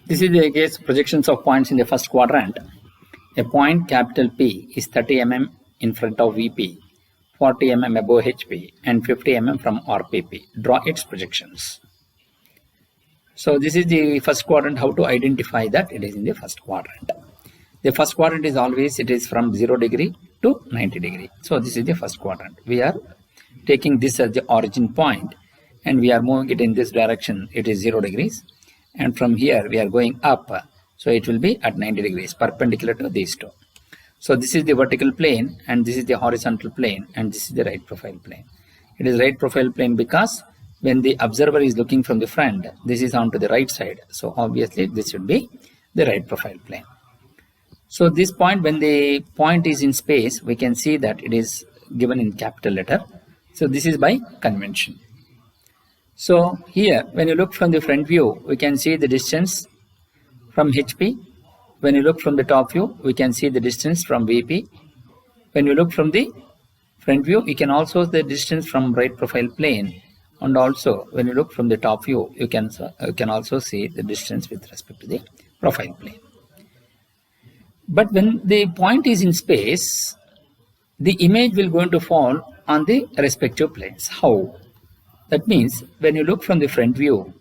This is the case projections of points in the first quadrant. A point capital P is 30 mm in front of VP, 40 mm above HP, and 50 mm from RPP. Draw its projections. So this is the first quadrant. How to identify that it is in the first quadrant? The first quadrant is always, it is from 0 degree to 90 degree. So this is the first quadrant. We are taking this as the origin point and we are moving it in this direction. It is 0 degrees. And from here we are going up. So it will be at 90 degrees perpendicular to these two. So this is the vertical plane and this is the horizontal plane and this is the right profile plane. It is right profile plane because when the observer is looking from the front, this is onto the right side. So obviously this should be the right profile plane. So this point, when the point is in space, we can see that it is given in capital letter. So this is by convention. So here, when you look from the front view, we can see the distance from HP. When you look from the top view, we can see the distance from VP. When you look from the front view, you can also see the distance from right profile plane. And also, when you look from the top view, you can also see the distance with respect to the profile plane. But when the point is in space, the image will going to fall on the respective planes. How? That means when you look from the front view,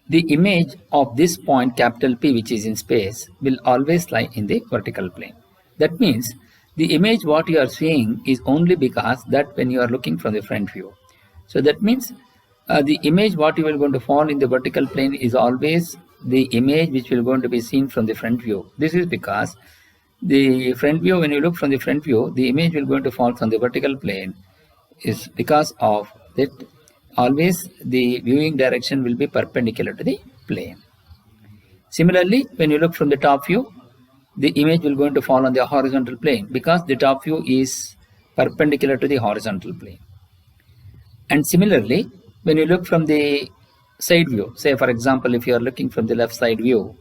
the image of this point capital P which is in space will always lie in the vertical plane. That means the image what you are seeing is only because that when you are looking from the front view. So that means the image what you will going to fall in the vertical plane is always the image which will going to be seen from the front view. This is because the front view, when you look from the front view, the image will going to fall from the vertical plane is because of that always the viewing direction will be perpendicular to the plane. Similarly, when you look from the top view, the image will going to fall on the horizontal plane because the top view is perpendicular to the horizontal plane. And similarly, when you look from the side view, say for example, if you are looking from the left side view,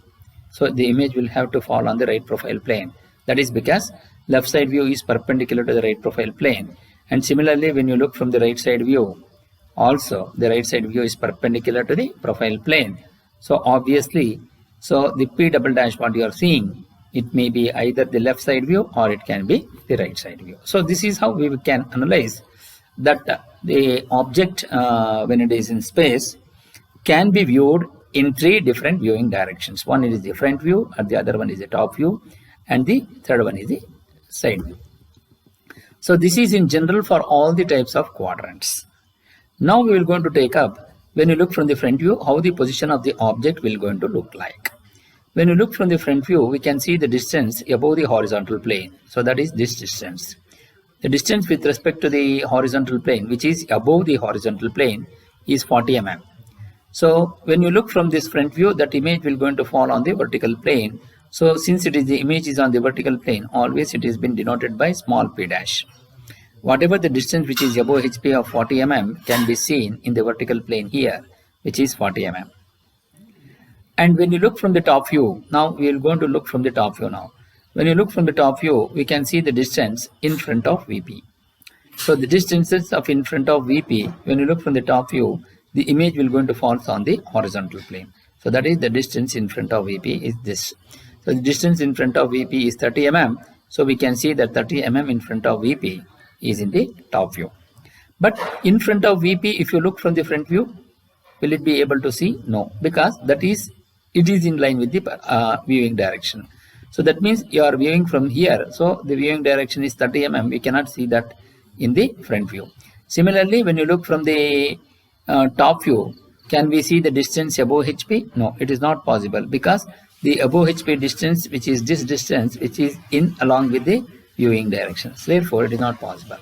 so the image will have to fall on the right profile plane. That is because left side view is perpendicular to the right profile plane. And similarly, when you look from the right side view, also the right side view is perpendicular to the profile plane. So obviously, so the P double dash what you are seeing, it may be either the left side view or it can be the right side view. So this is how we can analyze that the object when it is in space can be viewed in three different viewing directions. One is the front view, and the other one is the top view, and the third one is the side view. So this is in general for all the types of quadrants. Now we will going to take up, when you look from the front view, how the position of the object will going to look like. When you look from the front view, we can see the distance above the horizontal plane. So that is this distance. The distance with respect to the horizontal plane, which is above the horizontal plane, is 40 mm. So when you look from this front view, that image will going to fall on the vertical plane. So since it is the image is on the vertical plane, always it has been denoted by small p dash. Whatever the distance which is above HP of 40 mm can be seen in the vertical plane here, which is 40 mm. And when you look from the top view, now we are going to look from the top view now. When you look from the top view, we can see the distance in front of VP. So the distances of in front of VP, when you look from the top view, the image will going to fall on the horizontal plane. So that is the distance in front of VP is this. So the distance in front of VP is 30 mm. So we can see that 30 mm in front of VP is in the top view. But in front of VP, if you look from the front view, will it be able to see? No, because it is in line with the viewing direction. So that means you are viewing from here. So the viewing direction is 30 mm. We cannot see that in the front view. Similarly, when you look from the top view, can we see the distance above HP? No, it is not possible because the above HP distance, which is this distance, which is in along with the viewing directions. Therefore, it is not possible.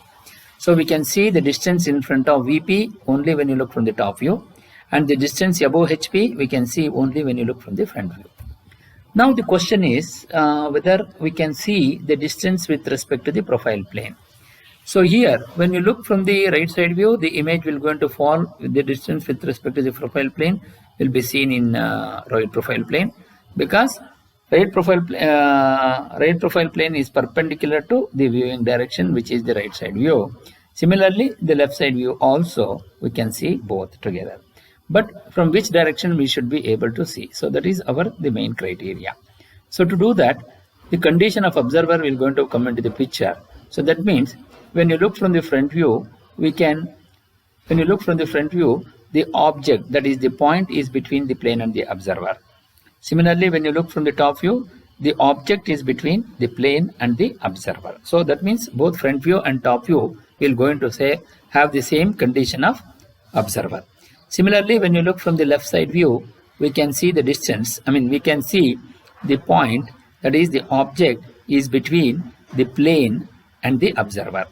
So we can see the distance in front of VP only when you look from the top view, and the distance above HP we can see only when you look from the front view. Now the question is whether we can see the distance with respect to the profile plane. So here, when you look from the right side view, the image will going to fall with the distance with respect to the profile plane will be seen in right profile plane because right profile plane is perpendicular to the viewing direction, which is the right side view. Similarly, the left side view also we can see both together. but from which direction we should be able to see. So that is the main criteria. So to do that, the condition of observer will going to come into the picture. So that means when you look from the front view, when you look from the front view, the object, that is the point, is between the plane and the observer. Similarly, when you look from the top view, the object is between the plane and the observer. So that means both front view and top view will going to have the same condition of observer. Similarly, when you look from the left side view, we can see the distance. We can see the point, that is the object is between the plane and the observer.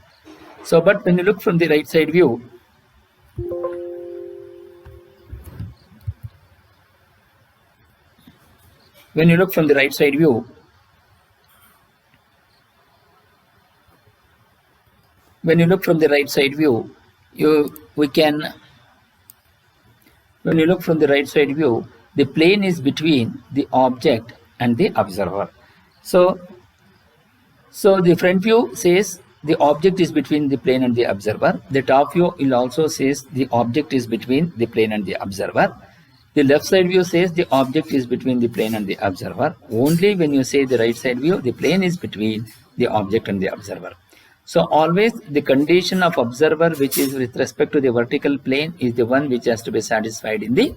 So, but when you look from the right side view, when you look from the right side view, when you look from the right side view, when you look from the right side view, the plane is between the object and the observer. So the front view says the object is between the plane and the observer. The top view will also says the object is between the plane and the observer. The left side view says the object is between the plane and the observer. Only when you say the right side view, the plane is between the object and the observer. So always the condition of observer, which is with respect to the vertical plane, is the one which has to be satisfied in the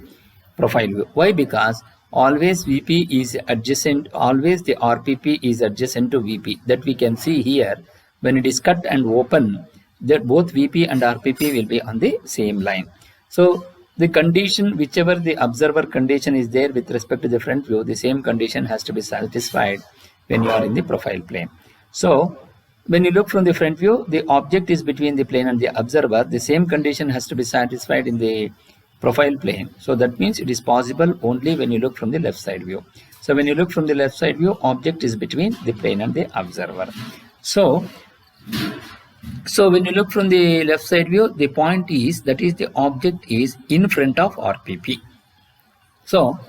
profile view. Why? Because always VP is adjacent, always the RPP is adjacent to VP. That we can see here. When it is cut and open, that both VP and RPP will be on the same line. So the condition, whichever the observer condition is there with respect to the front view, the same condition has to be satisfied when you are in the profile plane. So when you look from the front view, the object is between the plane and the observer. The same condition has to be satisfied in the profile plane. So that means it is possible only when you look from the left side view. So when you look from the left side view, object is between the plane and the observer. So when you look from the left side view, the point is, that is the object is in front of RPP. So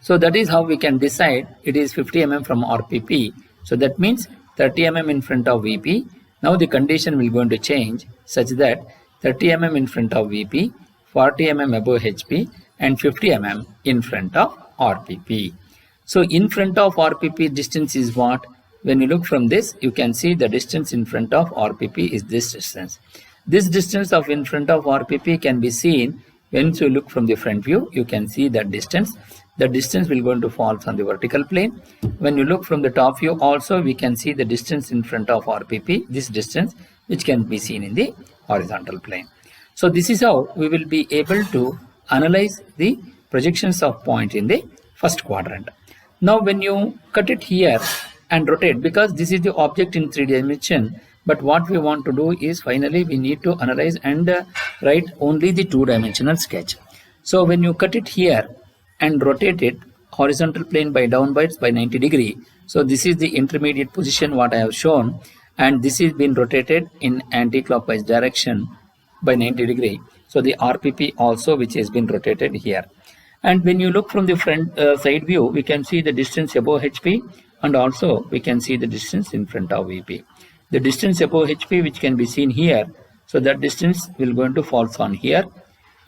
that is how we can decide it is 50 mm from RPP. So that means 30 mm in front of VP. Now the condition will going to change such that 30 mm in front of VP, 40 mm above HP, and 50 mm in front of RPP. So in front of RPP distance is what? When you look from this, you can see the distance in front of RPP is this distance. This distance of in front of RPP can be seen when you look from the front view. You can see that distance. The distance will going to fall on the vertical plane. When you look from the top view also, we can see the distance in front of RPP, this distance, which can be seen in the horizontal plane. So this is how we will be able to analyze the projections of point in the first quadrant. Now when you cut it here and rotate, because this is the object in 3 dimension, but what we want to do is finally we need to analyze and write only the 2-dimensional sketch. So when you cut it here and rotate it horizontal plane by downwards by 90 degree. So this is the intermediate position what I have shown, and this is been rotated in anti-clockwise direction by 90 degree. So the RPP also, which has been rotated here. And when you look from the front side view, we can see the distance above HP, and also we can see the distance in front of VP. The distance above HP, which can be seen here, so that distance will going to fall on here.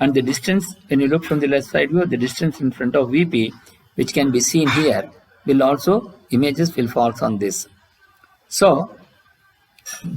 And the distance, when you look from the left side view, the distance in front of VP, which can be seen here, will also, images will fall on this. So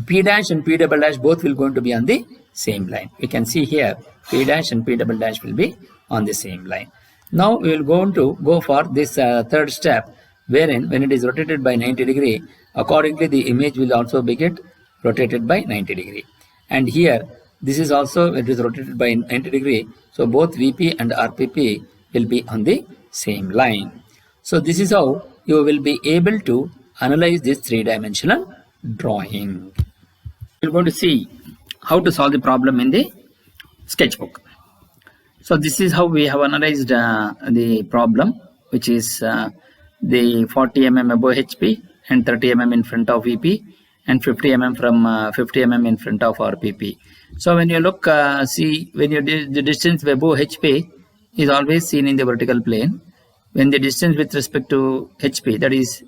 P dash and P double dash both will going to be on the same line. We can see here P dash and P double dash will be on the same line. Now we will go for this third step, wherein when it is rotated by 90 degree, accordingly the image will also be get rotated by 90 degree. And here this is also, it is rotated by 90 degree. So both VP and RPP will be on the same line. So this is how you will be able to analyze this 3-dimensional drawing. We're going to see how to solve the problem in the sketchbook. So this is how we have analyzed the problem, which is the 40 mm above HP and 30 mm in front of VP and 50 mm from 50 mm in front of RPP. So when you look, see, when you the distance above HP is always seen in the vertical plane. When the distance with respect to HP, that is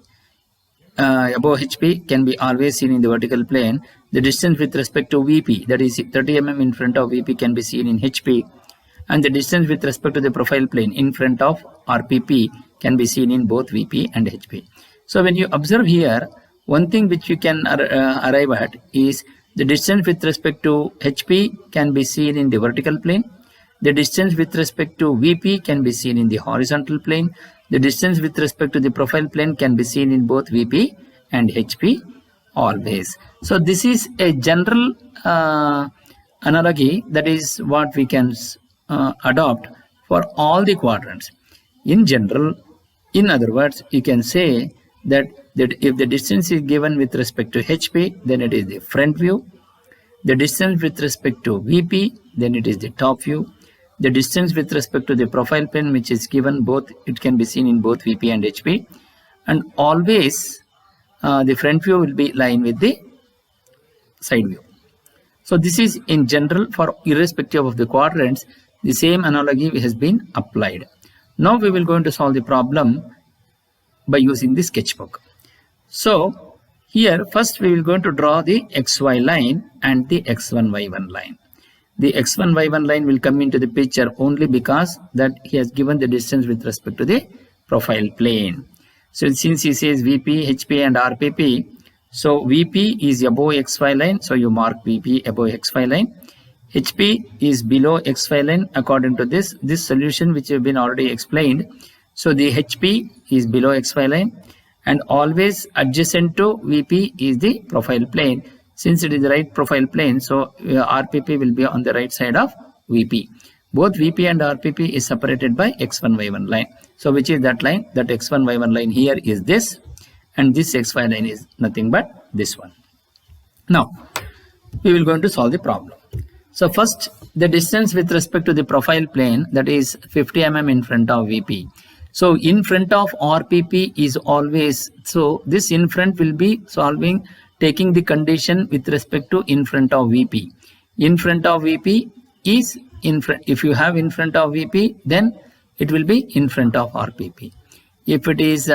above HP, can be always seen in the vertical plane. The distance with respect to VP, that is 30 mm in front of VP, can be seen in HP. and the distance with respect to the profile plane in front of RPP can be seen in both VP and HP. So when you observe here, one thing which you can arrive at is the distance with respect to HP can be seen in the vertical plane. The distance with respect to VP can be seen in the horizontal plane. The distance with respect to the profile plane can be seen in both VP and HP always. So this is a general analogy, that is what we can adopt for all the quadrants. In general, in other words, you can say that if the distance is given with respect to HP, then it is the front view. The distance with respect to VP, then it is the top view. The distance with respect to the profile plane, which is given both, it can be seen in both VP and HP. And always the front view will be line with the side view. So this is in general for irrespective of the quadrants, the same analogy has been applied. Now we will going to solve the problem by using the sketchbook. So here first we will going to draw the XY line and the X1 Y1 line. The X1 Y1 line will come into the picture only because that he has given the distance with respect to the profile plane. So since he says VP, HP and RPP, so VP is above XY line, so you mark VP above XY line. HP is below XY line according to this solution which have been already explained. So the HP is below XY line, and always adjacent to VP is the profile plane. Since it is the right profile plane, so RPP will be on the right side of VP. Both VP and RPP is separated by X1 Y1 line. So which is that line? That X1 Y1 line here is this, and this XY line is nothing but this one. Now we will going to solve the problem. So first, the distance with respect to the profile plane, that is 50 mm in front of VP. So in front of RPP is always, so this in front will be solving, taking the condition with respect to in front of VP. In front of VP is in front. If you have in front of VP, then it will be in front of RPP. If it is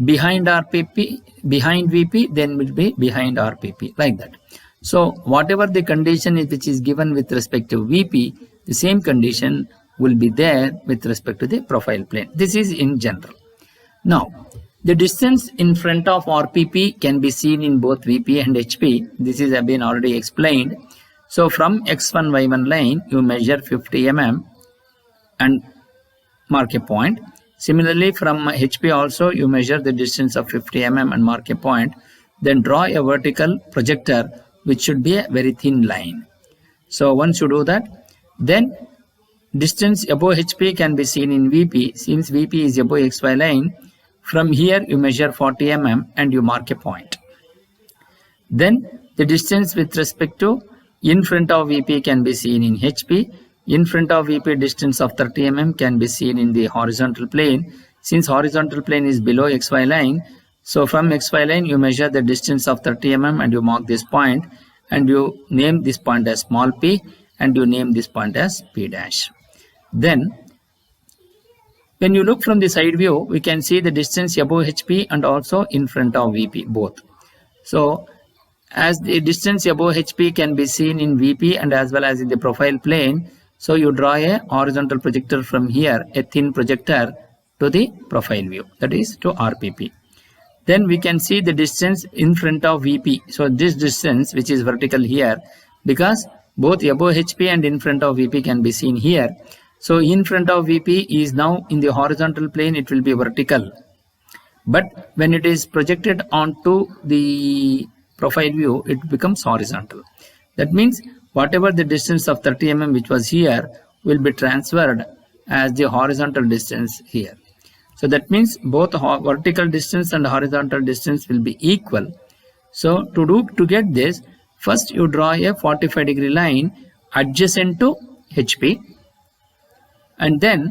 behind RPP, behind VP, then will be behind RPP, like that. So whatever the condition is which is given with respect to VP, the same condition will be there with respect to the profile plane. This is in general. Now, the distance in front of RPP can be seen in both VP and HP. This is been already explained. So from X1 Y1 line, you measure 50 mm and mark a point. Similarly, from HP also, you measure the distance of 50 mm and mark a point. Then draw a vertical projector, which should be a very thin line. So once you do that, then distance above HP can be seen in VP. Since VP is above XY line, from here you measure 40 mm and you mark a point. Then the distance with respect to in front of VP can be seen in HP. In front of VP, distance of 30 mm can be seen in the horizontal plane. Since horizontal plane is below XY line, so from XY line you measure the distance of 30 mm and you mark this point, and you name this point as small p, and you name this point as p dash. Then when you look from the side view, we can see the distance above HP and also in front of VP both. So as the distance above HP can be seen in VP and as well as in the profile plane, so you draw a horizontal projector from here, a thin projector to the profile view, that is to RPP. Then we can see the distance in front of VP. So this distance which is vertical here, because both above HP and in front of VP can be seen here. So in front of VP is now in the horizontal plane, it will be vertical. But when it is projected onto the profile view, it becomes horizontal. That means whatever the distance of 30 mm which was here will be transferred as the horizontal distance here. So that means both vertical distance and horizontal distance will be equal. So to get this, first you draw a 45-degree line adjacent to HP, and then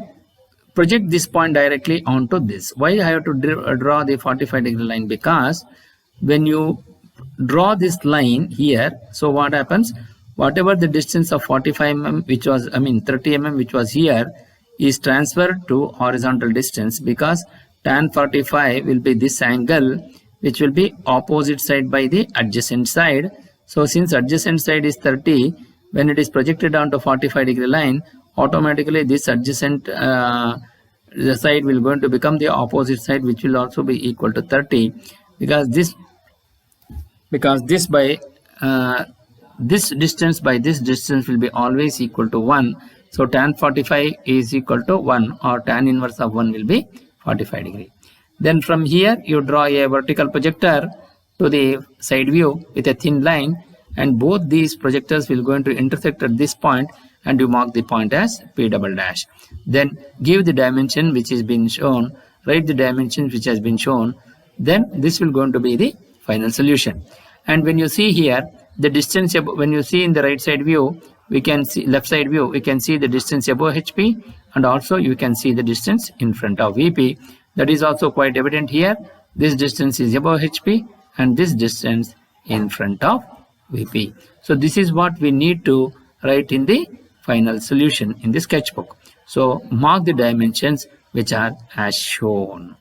project this point directly onto this. Why I have to draw the 45-degree line? Because when you draw this line here, so what happens? Whatever the distance of 45 mm which was, 30 mm which was here is transferred to horizontal distance, because tan 45 will be this angle which will be opposite side by the adjacent side. So since adjacent side is 30, when it is projected onto 45-degree line, automatically this adjacent the side will going to become the opposite side, which will also be equal to 30, because this by this distance by this distance will be always equal to 1. So tan 45 is equal to 1, or tan inverse of 1 will be 45 degree. Then from here you draw a vertical projector to the side view with a thin line, and both these projectors will going to intersect at this point, and you mark the point as P double dash. Then give the dimension which is been shown, write the dimensions which has been shown, then this will going to be the final solution. And when you see here the distance, when you see in the right side view, we can see left side view, we can see the distance above HP, and also you can see the distance in front of VP. That is also quite evident here. This distance is above HP and this distance in front of VP. So this is what we need to write in the final solution in the sketchbook. So mark the dimensions which are as shown.